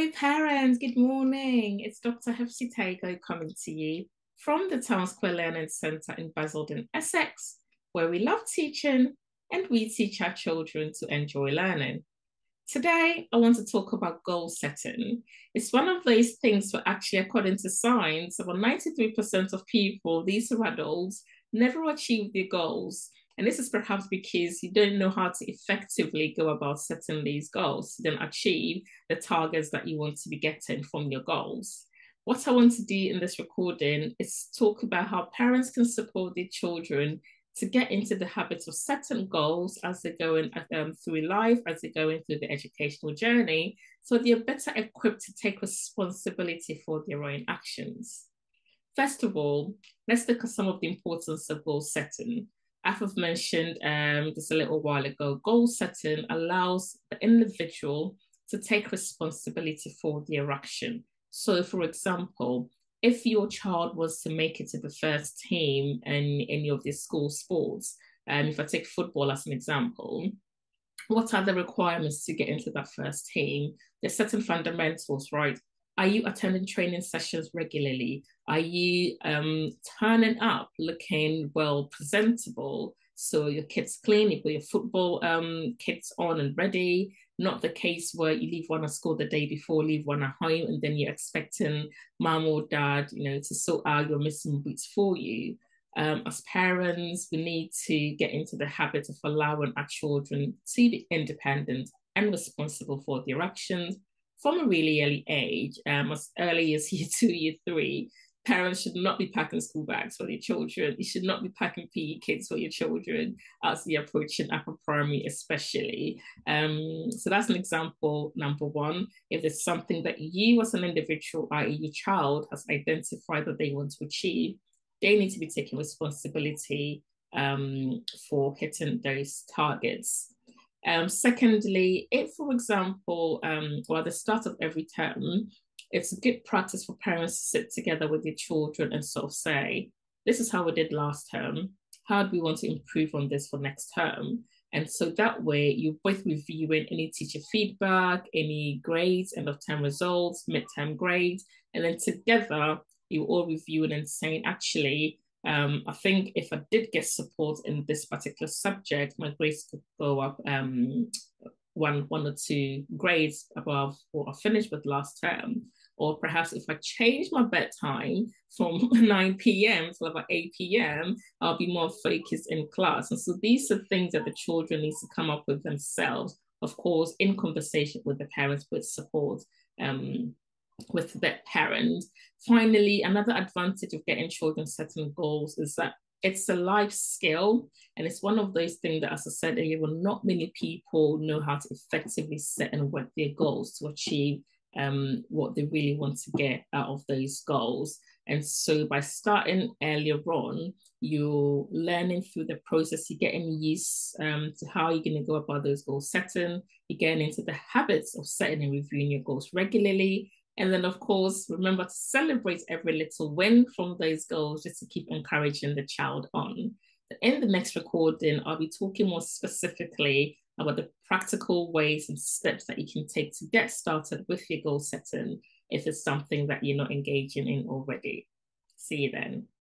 Hello, parents. Good morning. It's Dr. Hefsi Tago coming to you from the Town Square Learning Centre in Basildon, Essex, where we love teaching and we teach our children to enjoy learning. Today, I want to talk about goal setting. It's one of those things where actually, according to science, about 93% of people, these are adults, never achieve their goals. And this is perhaps because you don't know how to effectively go about setting these goals to then achieve the targets that you want to be getting from your goals. What I want to do in this recording is talk about how parents can support their children to get into the habits of setting goals as they're going through life, as they're going through the educational journey, so they're better equipped to take responsibility for their own actions. First of all, let's look at some of the importance of goal setting. As I've mentioned just a little while ago, goal setting allows the individual to take responsibility for their action. So, for example, if your child was to make it to the first team in any of the school sports, if I take football as an example, what are the requirements to get into that first team? There's certain fundamentals, right? Are you attending training sessions regularly? Are you turning up looking well presentable? So your kit's clean, you put your football kits on and ready. Not the case where you leave one at school the day before, leave one at home, and then you're expecting mom or dad, to sort out your missing boots for you. As parents, we need to get into the habit of allowing our children to be independent and responsible for their actions from a really early age, as early as year 2, year 3. Parents should not be packing school bags for their children. You should not be packing PE kits for your children as they approach upper primary, especially. So that's an example, number one. If there's something that you as an individual, i.e. your child, has identified that they want to achieve, they need to be taking responsibility for hitting those targets. Secondly, if, for example, or at the start of every term, it's a good practice for parents to sit together with their children and sort of say, this is how we did last term. How do we want to improve on this for next term? And so that way, you're both reviewing any teacher feedback, any grades, end of term results, midterm grades, and then together, you all reviewing and saying, actually, I think if I did get support in this particular subject, my grades could go up one or two grades above what I finished with last term. Or perhaps if I change my bedtime from 9 p.m. to about 8 p.m., I'll be more focused in class. And so these are things that the children need to come up with themselves, of course, in conversation with the parents, with support. With their parent. Finally, another advantage of getting children setting goals is that it's a life skill. And it's one of those things that, as I said earlier, not many people know how to effectively set and work their goals to achieve what they really want to get out of those goals. And so by starting earlier on, you're learning through the process, you're getting used to how you're going to go about those goal setting, you're getting into the habits of setting and reviewing your goals regularly. And then, of course, remember to celebrate every little win from those goals just to keep encouraging the child on. In the next recording, I'll be talking more specifically about the practical ways and steps that you can take to get started with your goal setting if it's something that you're not engaging in already. See you then.